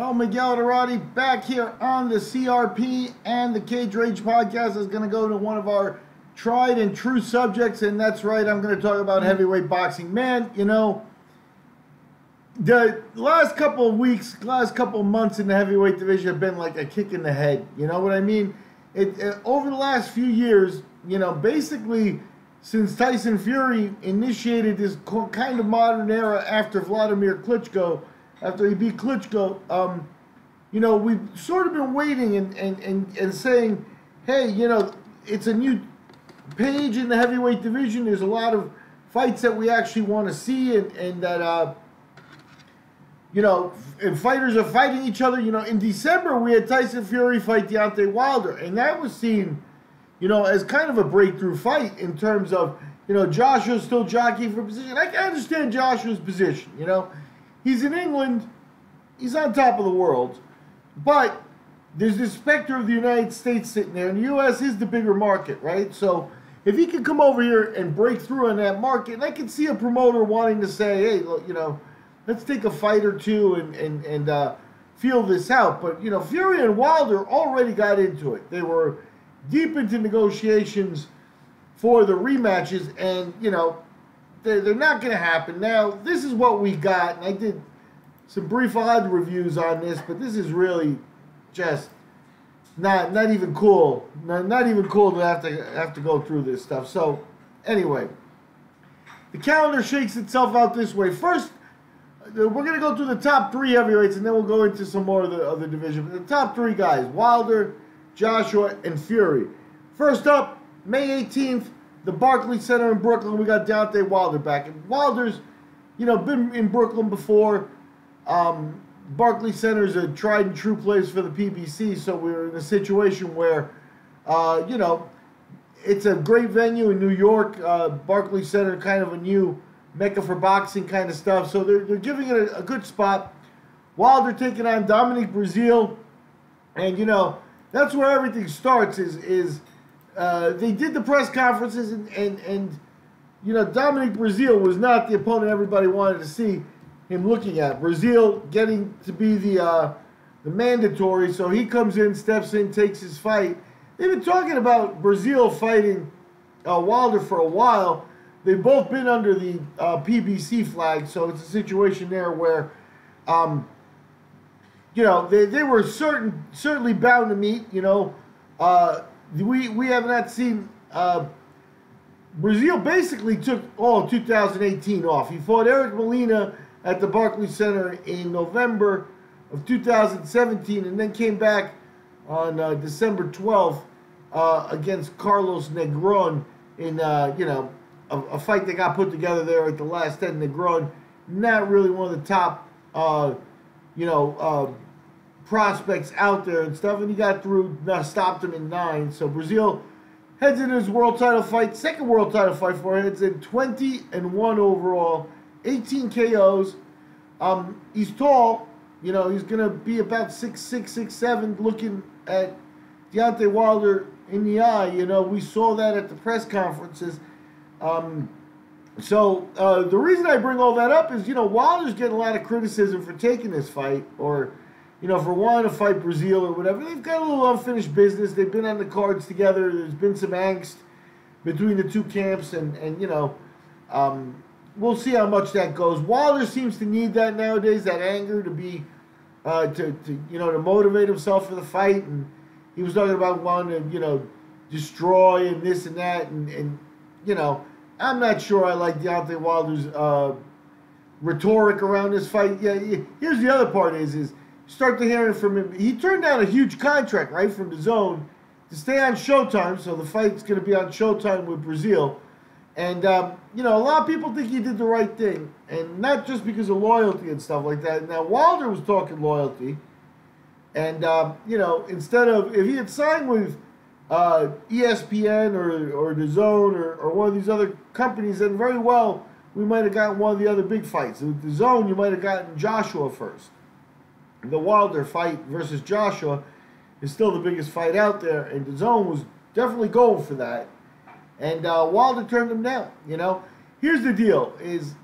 Well, Miguel Iturrate back here on the CRP and the Cage Rage podcast is going to go to one of our tried and true subjects, and that's right, I'm going to talk about heavyweight boxing. Man, you know, the last couple of weeks, last couple of months in the heavyweight division have been like a kick in the head. You know what I mean? Over the last few years, you know, basically since Tyson Fury initiated this kind of modern era after Vladimir Klitschko, after he beat Klitschko, you know, we've sort of been waiting and saying, hey, you know, it's a new page in the heavyweight division. There's a lot of fights that we actually want to see, and that, you know, and fighters are fighting each other. You know, in December, we had Tyson Fury fight Deontay Wilder, and that was seen, you know, as kind of a breakthrough fight in terms of, you know, Joshua's still jockeying for position. I can understand Joshua's position, you know. He's in England. He's on top of the world. But there's this specter of the United States sitting there, and the U.S. is the bigger market, right? So if he can come over here and break through on that market, and I can see a promoter wanting to say, hey, look, you know, let's take a fight or two and feel this out. But, you know, Fury and Wilder already got into it. They were deep into negotiations for the rematches, and, you know, they're not going to happen. Now, this is what we got, and I did some brief odd reviews on this, but this is really just not even cool. Not even cool to have to go through this stuff. So, anyway, the calendar shakes itself out this way. First, we're going to go through the top three heavyweights, and then we'll go into some more of the division. But the top three guys, Wilder, Joshua, and Fury. First up, May 18th, the Barclays Center in Brooklyn. We got Deontay Wilder back. And Wilder's, you know, been in Brooklyn before. Barclays Center is a tried and true place for the PBC, so we're in a situation where, you know, it's a great venue in New York. Barclays Center, kind of a new mecca for boxing kind of stuff. So they're giving it a good spot. Wilder taking on Dominic Breazeale. And, you know, that's where everything starts is they did the press conferences, and you know, Dominic Breazeale was not the opponent everybody wanted to see him looking at. Breazeale getting to be the mandatory, so he comes in, steps in, takes his fight. They've been talking about Breazeale fighting Wilder for a while. They've both been under the PBC flag, so it's a situation there where, you know, they were certainly bound to meet. You know, we have not seen. Breazeale basically took all of 2018 off. He fought Eric Molina at the Barclays Center in November of 2017, and then came back on December 12th against Carlos Negron in, you know, a fight that got put together there at the last end. Negron, not really one of the top, you know, prospects out there and stuff, and he got through, stopped him in 9. So Breazeale heads into his world title fight, second world title fight for him. It's in 20-1 overall, 18 KOs. He's tall, you know, he's going to be about 6'6", 6'7", looking at Deontay Wilder in the eye. You know, we saw that at the press conferences. So the reason I bring all that up is, you know, Wilder's getting a lot of criticism for taking this fight, or, you know, for wanting to fight Breazeale or whatever. They've got a little unfinished business. They've been on the cards together. There's been some angst between the two camps, and you know, we'll see how much that goes. Wilder seems to need that nowadays, that anger to be, to you know, to motivate himself for the fight. And he was talking about wanting to, you know, destroy and this and that, and you know, I'm not sure I like Deontay Wilder's rhetoric around this fight. Yeah, here's the other part is start to hear it from him. He turned down a huge contract, right, from the Zone to stay on Showtime, so the fight's going to be on Showtime with Breazeale. And, you know, a lot of people think he did the right thing, and not just because of loyalty and stuff like that. Now, Wilder was talking loyalty, and, you know, instead of, if he had signed with ESPN or the Zone or one of these other companies, then very well we might have gotten one of the other big fights. With the Zone, you might have gotten Joshua first. The Wilder fight versus Joshua is still the biggest fight out there, and the Zone was definitely going for that. And Wilder turned him down, you know. Here's the deal, is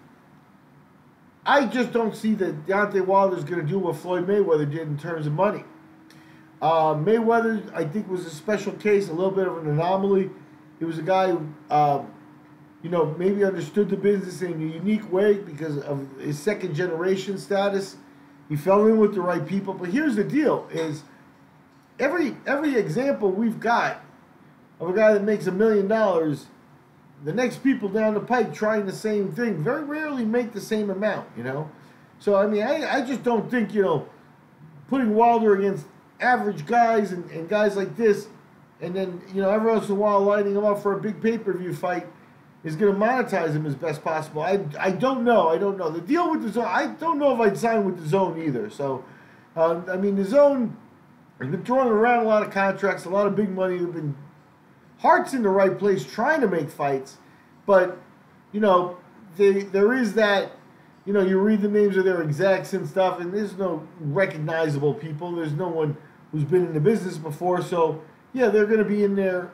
I just don't see that Deontay Wilder's going to do what Floyd Mayweather did in terms of money. Mayweather, I think, was a special case, a little bit of an anomaly. He was a guy who, maybe understood the business in a unique way because of his second generation status. He fell in with the right people. But here's the deal, is every example we've got of a guy that makes $1 million, the next people down the pike trying the same thing very rarely make the same amount, So, I mean, I just don't think, putting Wilder against average guys and guys like this, and then, every once in a while lining him up for a big pay-per-view fight is going to monetize him as best possible. I don't know. The deal with the Zone, I don't know if I'd sign with the Zone either. So, the Zone has been throwing around a lot of contracts, a lot of big money. They've been heart's in the right place trying to make fights. But, there is that, you read the names of their execs and stuff, and there's no recognizable people. There's no one who's been in the business before. So, yeah, they're going to be in there,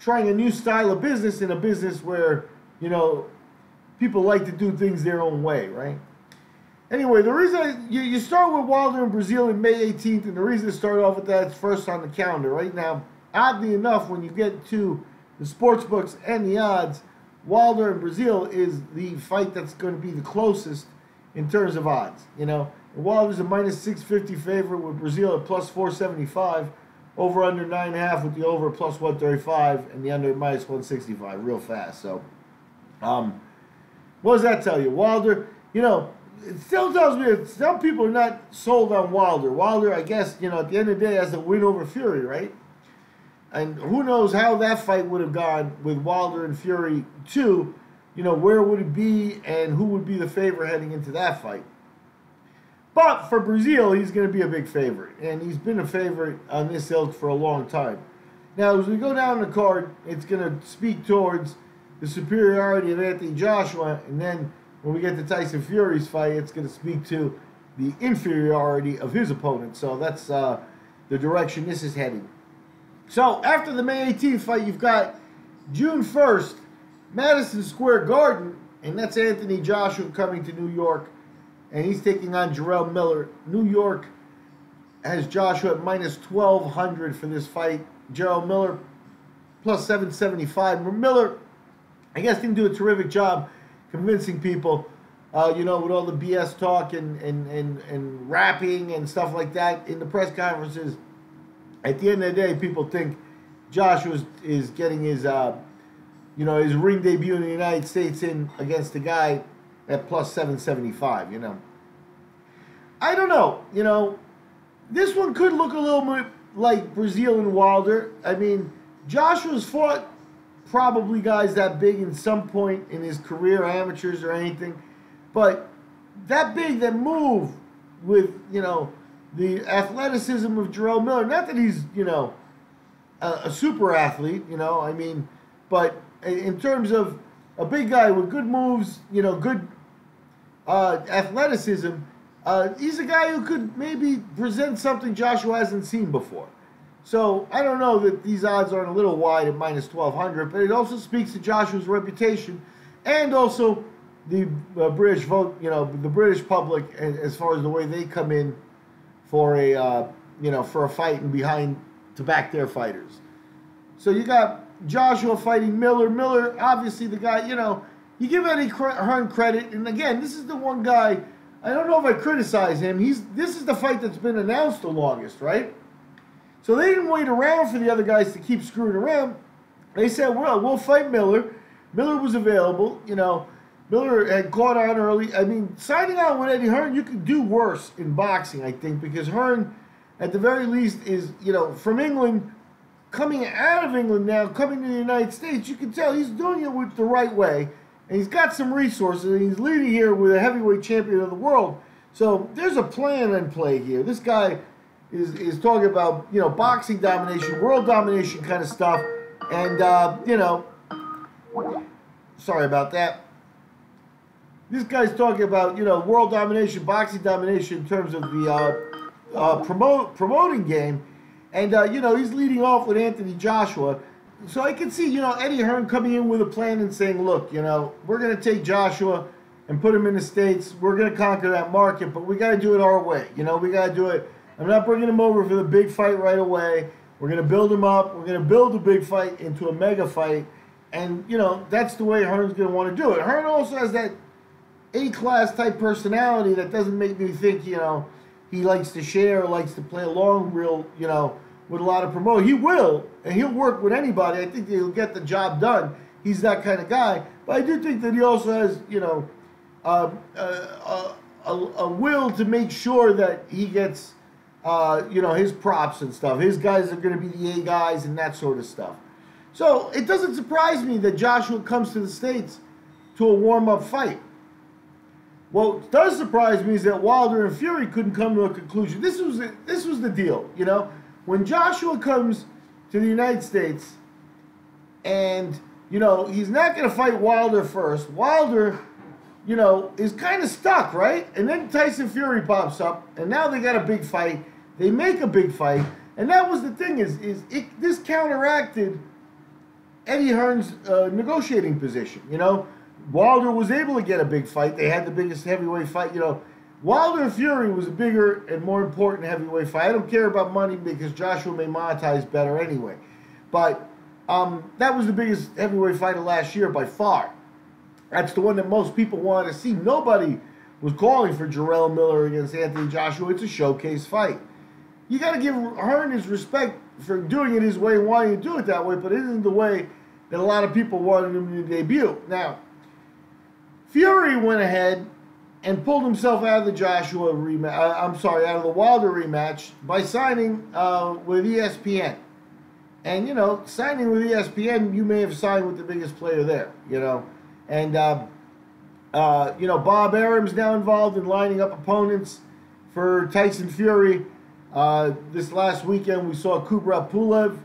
trying a new style of business in a business where, people like to do things their own way, right? Anyway, the reason you start with Wilder and Breazeale in May 18th, and the reason to start off with that is first on the calendar. Right now, oddly enough, when you get to the sports books and the odds, Wilder and Breazeale is the fight that's going to be the closest in terms of odds. Wilder's a minus 650 favorite with Breazeale at plus 475. Over under 9.5 with the over plus 135 and the under at minus 165 real fast. So, what does that tell you? Wilder, it still tells me that some people are not sold on Wilder. Wilder, I guess, at the end of the day, has a win over Fury, right? And who knows how that fight would have gone with Wilder and Fury 2. Where would it be and who would be the favorite heading into that fight? But for Breazeale, he's going to be a big favorite. And he's been a favorite on this ilk for a long time. Now, as we go down the card, it's going to speak towards the superiority of Anthony Joshua. And then when we get to Tyson Fury's fight, it's going to speak to the inferiority of his opponent. So that's the direction this is heading. So after the May 18th fight, you've got June 1st, Madison Square Garden. And that's Anthony Joshua coming to New York. And he's taking on Jarrell Miller. New York has Joshua at minus 1,200 for this fight. Jarrell Miller plus 775. Miller, I guess, didn't do a terrific job convincing people, with all the BS talk and rapping and stuff like that in the press conferences. At the end of the day, people think Joshua is getting his ring debut in the United States in against the guy at plus 775, I don't know. This one could look a little bit like Breazeale and Wilder. I mean, Joshua's fought probably guys that big in some point in his career, amateurs or anything. But that big, that move with, the athleticism of Jarrell Miller, not that he's, a super athlete, but in terms of a big guy with good moves, good athleticism, he's a guy who could maybe present something Joshua hasn't seen before. So I don't know that these odds aren't a little wide at minus 1,200, but it also speaks to Joshua's reputation and also the British vote, the British public, as far as the way they come in for a fight and behind to back their fighters. So you got Joshua fighting Miller. Miller, obviously the guy, you give Eddie Hearn credit, and again, this is the one guy, I don't know if I criticize him. This is the fight that's been announced the longest, right? So they didn't wait around for the other guys to keep screwing around. They said, well, we'll fight Miller. Miller was available, Miller had caught on early. I mean, signing on with Eddie Hearn, you could do worse in boxing, I think, because Hearn, at the very least, is, from England, coming out of England now, coming to the United States, you can tell he's doing it with the right way. And he's got some resources, and he's leading here with a heavyweight champion of the world. So there's a plan in play here. This guy is talking about, boxing domination, world domination kind of stuff. And, sorry about that. This guy's talking about, world domination, boxing domination in terms of the promoting game. And, he's leading off with Anthony Joshua. So I can see, Eddie Hearn coming in with a plan and saying, look, we're going to take Joshua, and put him in the States. We're going to conquer that market, but we got to do it our way. You know, we got to do it. I'm not bringing him over for the big fight right away. We're going to build him up. We're going to build a big fight into a mega fight. And, you know, that's the way Hearn's going to want to do it. Hearn also has that A-class type personality that doesn't make me think, you know, he likes to share, likes to play along real, you know, with a lot of promote. He will, and he'll work with anybody. I think he'll get the job done. He's that kind of guy. But I do think that he also has, you know, a will to make sure that he gets, you know, his props and stuff. His guys are going to be the A guys and that sort of stuff. So it doesn't surprise me that Joshua comes to the States to a warm-up fight. What does surprise me is that Wilder and Fury couldn't come to a conclusion. This was the deal, you know. When Joshua comes to the United States and, you know, he's not going to fight Wilder first. Wilder, you know, is kind of stuck, right? And then Tyson Fury pops up, and now they got a big fight. They make a big fight. And that was the thing this counteracted Eddie Hearn's negotiating position, you know. Wilder was able to get a big fight. They had the biggest heavyweight fight, you know. Wilder and Fury was a bigger and more important heavyweight fight. I don't care about money because Joshua may monetize better anyway. But that was the biggest heavyweight fight of last year by far. That's the one that most people wanted to see. Nobody was calling for Jarrell Miller against Anthony Joshua. It's a showcase fight. You got to give Hearn his respect for doing it his way and wanting to do it that way, but it isn't the way that a lot of people wanted him to debut. Now, Fury went ahead and pulled himself out of the Joshua rematch. Out of the Wilder rematch by signing with ESPN. And you know, signing with ESPN, you may have signed with the biggest player there. You know, and you know, Bob Arum's now involved in lining up opponents for Tyson Fury. This last weekend, we saw Kubrat Pulev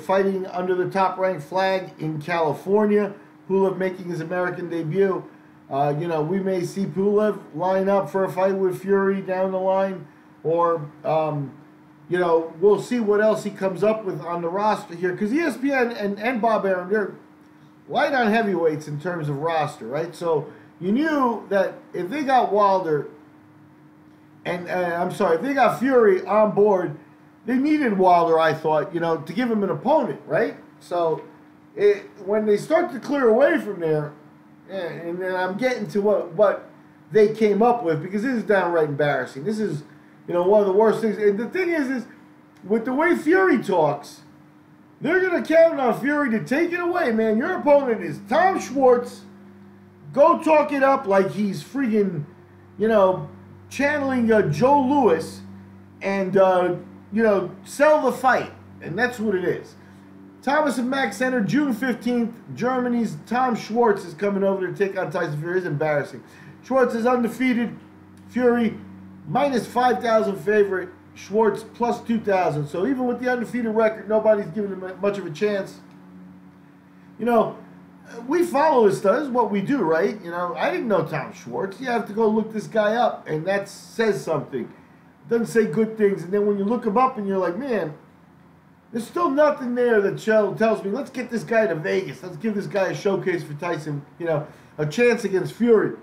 fighting under the top-ranked flag in California. Pulev making his American debut. You know, we may see Pulev line up for a fight with Fury down the line, or you know, we'll see what else he comes up with on the roster here. Because ESPN and Bob Arum, they're light on heavyweights in terms of roster, right? So you knew that if they got Wilder and if they got Fury on board, they needed Wilder, I thought, you know, to give him an opponent, right? So when they start to clear away from there, and then I'm getting to what they came up with, because this is downright embarrassing. This is, you know, one of the worst things. And the thing is with the way Fury talks, they're going to count on Fury to take it away, man. Your opponent is Tom Schwarz. Go talk it up like he's freaking, you know, channeling Joe Louis, and, you know, sell the fight. And that's what it is. Thomas and Mack Center, June 15th. Germany's Tom Schwarz is coming over to take on Tyson Fury. It's embarrassing. Schwarz is undefeated. Fury, minus 5,000 favorite. Schwarz, plus 2,000. So even with the undefeated record, nobody's giving him much of a chance. You know, we follow this stuff. This is what we do, right? You know, I didn't know Tom Schwarz. You have to go look this guy up, and that says something. It doesn't say good things. And then when you look him up and you're like, man, there's still nothing there that tells me, let's get this guy to Vegas. Let's give this guy a showcase for Tyson, you know, a chance against Fury.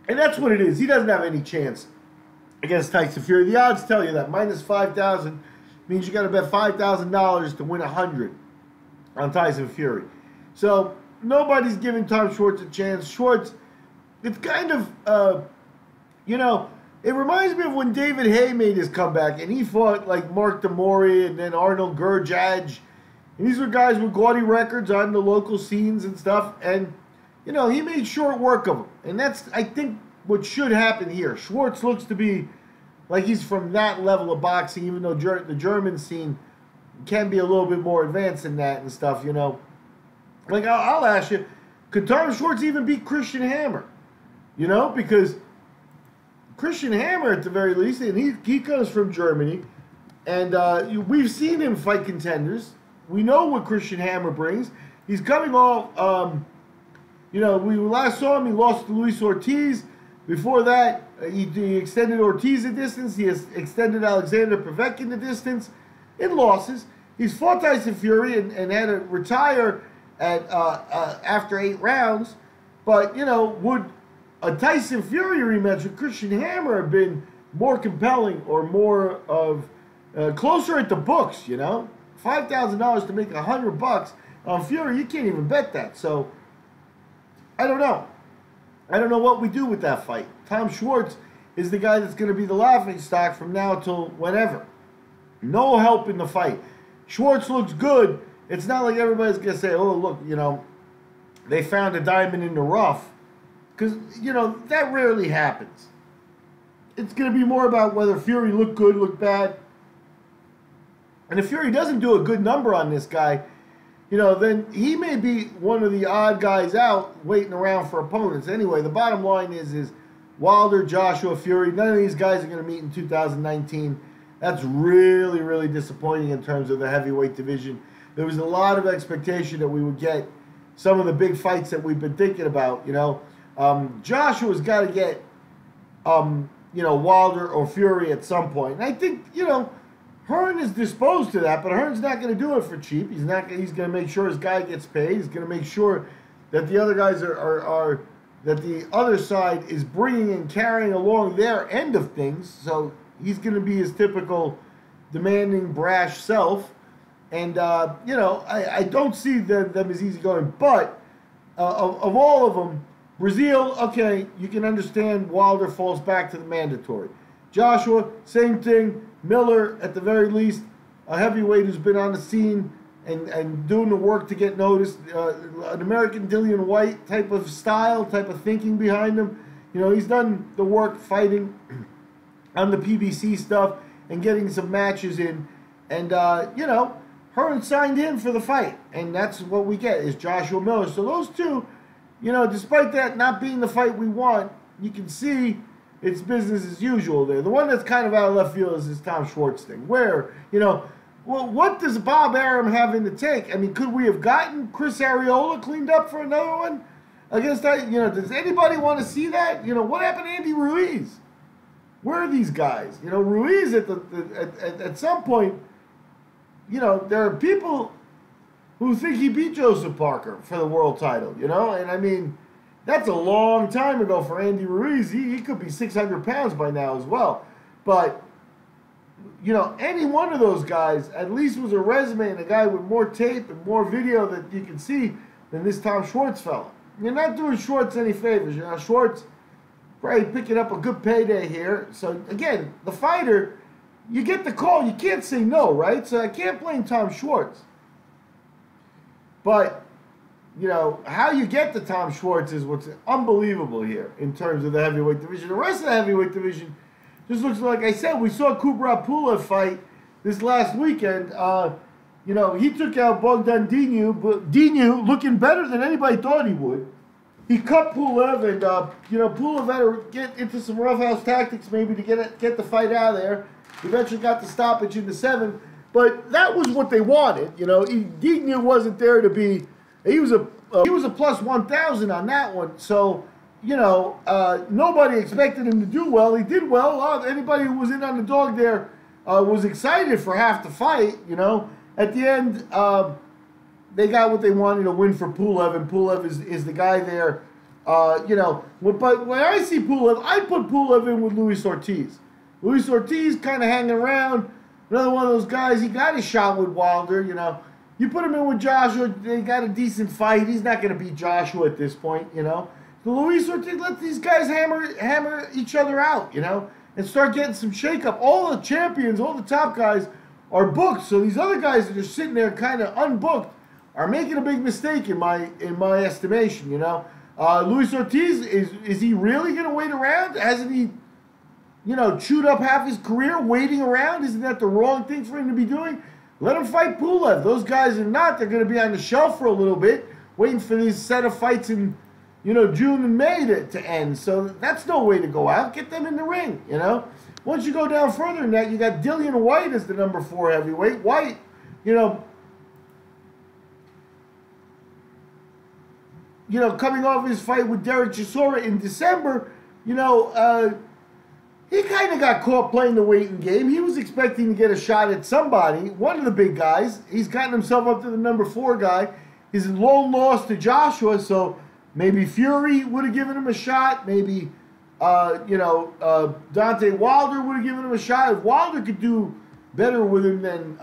And that's what it is. He doesn't have any chance against Tyson Fury. The odds tell you that. Minus 5,000 means you got to bet $5,000 to win 100 on Tyson Fury. So nobody's giving Tom Schwarz a chance. Schwarz, it's kind of, you know, it reminds me of when David Haye made his comeback, and he fought like Mark DeMori and then Arnold Gurjaj. And these were guys with gaudy records on the local scenes and stuff. And, you know, he made short work of them. And that's, I think, what should happen here. Schwarz looks to be like he's from that level of boxing, even though the German scene can be a little bit more advanced than that and stuff, you know. Like, I'll ask you, could Tom Schwarz even beat Christian Hammer? You know, because Christian Hammer, at the very least, and he comes from Germany, and we've seen him fight contenders. We know what Christian Hammer brings. He's coming off, you know, we last saw him, he lost to Luis Ortiz. Before that, he extended Ortiz a distance. He has extended Alexander Povetkin a distance in losses. he's fought Tyson Fury and had to retire at after 8 rounds. But, you know, would a Tyson Fury rematch with Christian Hammer have been more compelling or more of closer at the books, you know? $5,000 to make $100 on Fury, you can't even bet that. So, I don't know. I don't know what we do with that fight. Tom Schwarz is the guy that's going to be the laughingstock from now till whenever. No help in the fight. Schwarz looks good. It's not like everybody's going to say, oh, look, you know, they found a diamond in the rough. Because, you know, that rarely happens. It's going to be more about whether Fury looked good, looked bad. And if Fury doesn't do a good number on this guy, you know, then he may be one of the odd guys out waiting around for opponents. Anyway, the bottom line is Wilder, Joshua, Fury, none of these guys are going to meet in 2019. That's really, really disappointing in terms of the heavyweight division. There was a lot of expectation that we would get some of the big fights that we've been thinking about, you know. Joshua's got to get, you know, Wilder or Fury at some point. And I think, you know, Hearn is disposed to that, but Hearn's not going to do it for cheap. He's going to make sure his guy gets paid. He's going to make sure that the other guys are that the other side is bringing and carrying along their end of things. So he's going to be his typical demanding, brash self. And, you know, I don't see them as easygoing. But of all of them, Breazeale, okay, you can understand Wilder falls back to the mandatory. Joshua, same thing. Miller, at the very least, a heavyweight who's been on the scene and doing the work to get noticed. An American Dillian White type of style, type of thinking behind him. You know, he's done the work fighting on the PBC stuff and getting some matches in. And, you know, Hearn signed him for the fight. And that's what we get is Joshua Miller. So those two, you know, despite that not being the fight we want, you can see it's business as usual there. The one that's kind of out of left field is this Tom Schwarz thing. Where, you know, well, what does Bob Arum have in the tank? I mean, could we have gotten Chris Arreola cleaned up for another one against that? You know, does anybody want to see that? You know, what happened to Andy Ruiz? Where are these guys? You know, Ruiz at some point, you know, there are people who think he beat Joseph Parker for the world title, you know? And I mean, that's a long time ago for Andy Ruiz. He could be 600 pounds by now as well. But, you know, any one of those guys at least was a resume and a guy with more tape and more video that you can see than this Tom Schwarz fella. You're not doing Schwarz any favors. You know, Schwarz probably picking up a good payday here. So, again, the fighter, you get the call. You can't say no, right? So I can't blame Tom Schwarz. But, you know, how you get to Tom Schwarz is what's unbelievable here in terms of the heavyweight division. The rest of the heavyweight division just looks like I said. We saw Kubrat Pulev fight this last weekend. You know, he took out Bogdan Dinu, but Dinu looking better than anybody thought he would. He cut Pulev, and, you know, Pulev had to get into some roughhouse tactics maybe to get the fight out of there. Eventually got the stoppage in the 7th. But that was what they wanted. You know, Dinu wasn't there to be... He was a plus 1,000 on that one. So, you know, nobody expected him to do well. He did well. Anybody who was in on the dog there was excited for half the fight, you know. At the end, they got what they wanted, a win for Pulev, and Pulev is the guy there. You know, but when I see Pulev, I put Pulev in with Luis Ortiz. Luis Ortiz kind of hanging around. Another one of those guys, he got his shot with Wilder, you know. You put him in with Joshua, they got a decent fight. He's not going to beat Joshua at this point, you know. So Luis Ortiz, let these guys hammer each other out, you know, and start getting some shakeup. All the champions, all the top guys are booked. So these other guys that are sitting there kind of unbooked are making a big mistake in my estimation, you know. Luis Ortiz, is he really going to wait around? Hasn't he, you know, chewed up half his career waiting around? Isn't that the wrong thing for him to be doing? Let him fight Pulev. Those guys are not. They're going to be on the shelf for a little bit, waiting for these set of fights in, you know, June and May to end. So that's no way to go out. Get them in the ring, you know. Once you go down further than that, you got Dillian White as the number 4 heavyweight. White, you know, coming off his fight with Derek Chisora in December, you know, he kind of got caught playing the waiting game. He was expecting to get a shot at somebody, one of the big guys. He's gotten himself up to the number 4 guy. He's a lone loss to Joshua, so maybe Fury would have given him a shot. Maybe, Deontay Wilder would have given him a shot. If Wilder could do better with him than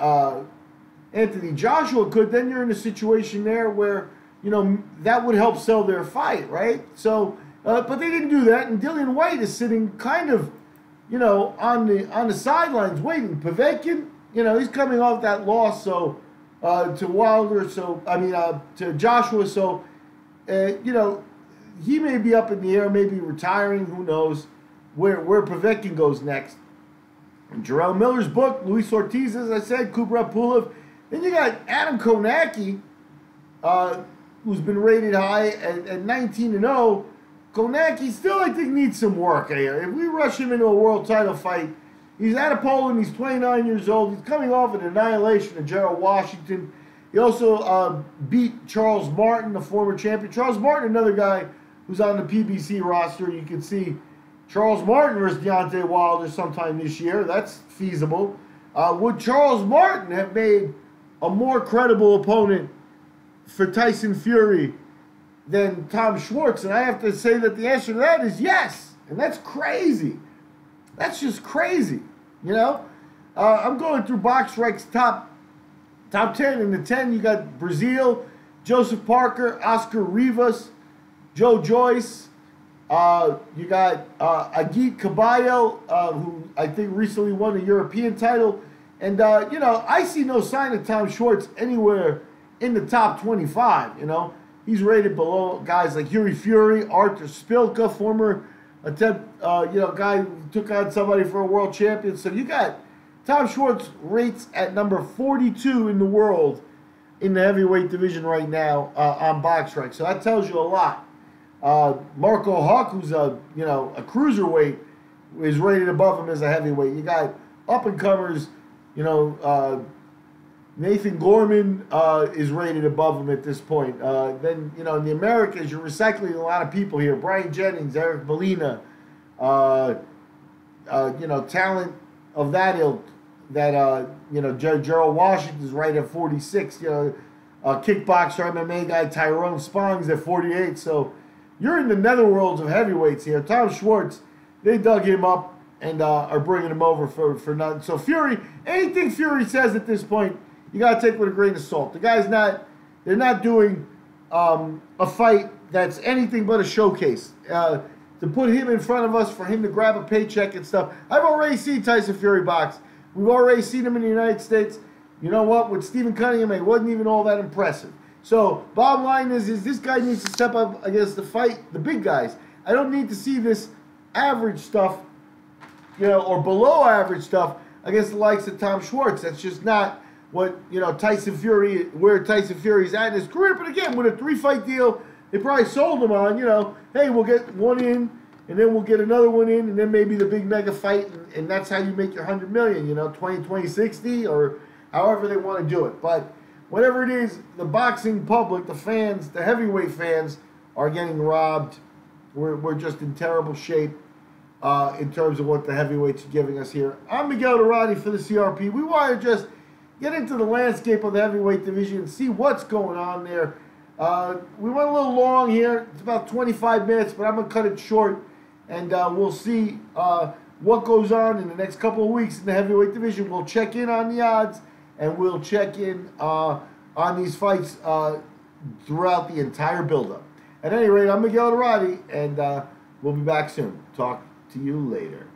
Anthony Joshua could, then you're in a situation there where, that would help sell their fight, right? So, but they didn't do that, and Dillian Whyte is sitting kind of, on the sidelines waiting. Povetkin, he's coming off that loss, so to Wilder, to Joshua, so he may be up in the air, maybe retiring, who knows where Povetkin goes next. And Jarrell Miller's book, Luis Ortiz, as I said, Kubrat Pulev. Then you got Adam Konacki, who's been rated high at 19-0. Konacki still, I think, needs some work here. If we rush him into a world title fight, he's out of Poland, he's 29 years old, he's coming off an annihilation of Gerald Washington. He also beat Charles Martin, the former champion. Charles Martin, another guy who's on the PBC roster. You can see Charles Martin versus Deontay Wilder sometime this year. That's feasible. Would Charles Martin have made a more credible opponent for Tyson Fury than Tom Schwarz? And I have to say that the answer to that is yes. And that's crazy. That's just crazy. I'm going through BoxRec's top 10. In the 10, you got Breazeale, Joseph Parker, Oscar Rivas, Joe Joyce. You got Agit Caballo, who I think recently won a European title. And, I see no sign of Tom Schwarz anywhere in the top 25, He's rated below guys like Yuri Fury, Artur Spilka, former guy who took on somebody for a world champion. So you got Tom Schwarz rates at number 42 in the world in the heavyweight division right now on BoxRec. So that tells you a lot. Marco Huck, who's a cruiserweight, is rated above him as a heavyweight. You got up-and-comers, Nathan Gorman is rated above him at this point. Then, in the Americas, you're recycling a lot of people here. Brian Jennings, Eric Molina, talent of that ilk. That, Gerald Washington is right at 46. Kickboxer, MMA guy Tyrone Spong's at 48. So you're in the netherworlds of heavyweights here. Tom Schwarz, they dug him up and are bringing him over for nothing. So Fury, anything Fury says at this point, you got to take with a grain of salt. The guy's they're not doing a fight that's anything but a showcase. To put him in front of us, for him to grab a paycheck and stuff. I've already seen Tyson Fury box. We've already seen him in the United States. You know what? With Stephen Cunningham, it wasn't even all that impressive. So, bottom line is this guy needs to step up against the big guys. I don't need to see this average stuff, or below average stuff against the likes of Tom Schwarz. That's just not what, where Tyson Fury's at in his career. But again, with a 3-fight deal, they probably sold him on, hey, we'll get one in, and then we'll get another one in, and then maybe the big mega fight, and that's how you make your $100 million, 20, 20, 60, or however they want to do it. But whatever it is, the boxing public, the fans, the heavyweight fans are getting robbed. We're just in terrible shape in terms of what the heavyweights are giving us here. I'm Miguel Iturrate for the CRP. We want to just get into the landscape of the heavyweight division and see what's going on there. We went a little long here. It's about 25 minutes, but I'm going to cut it short. And we'll see what goes on in the next couple of weeks in the heavyweight division. We'll check in on the odds, and we'll check in on these fights throughout the entire build-up. At any rate, I'm Miguel Iturrate, and we'll be back soon. Talk to you later.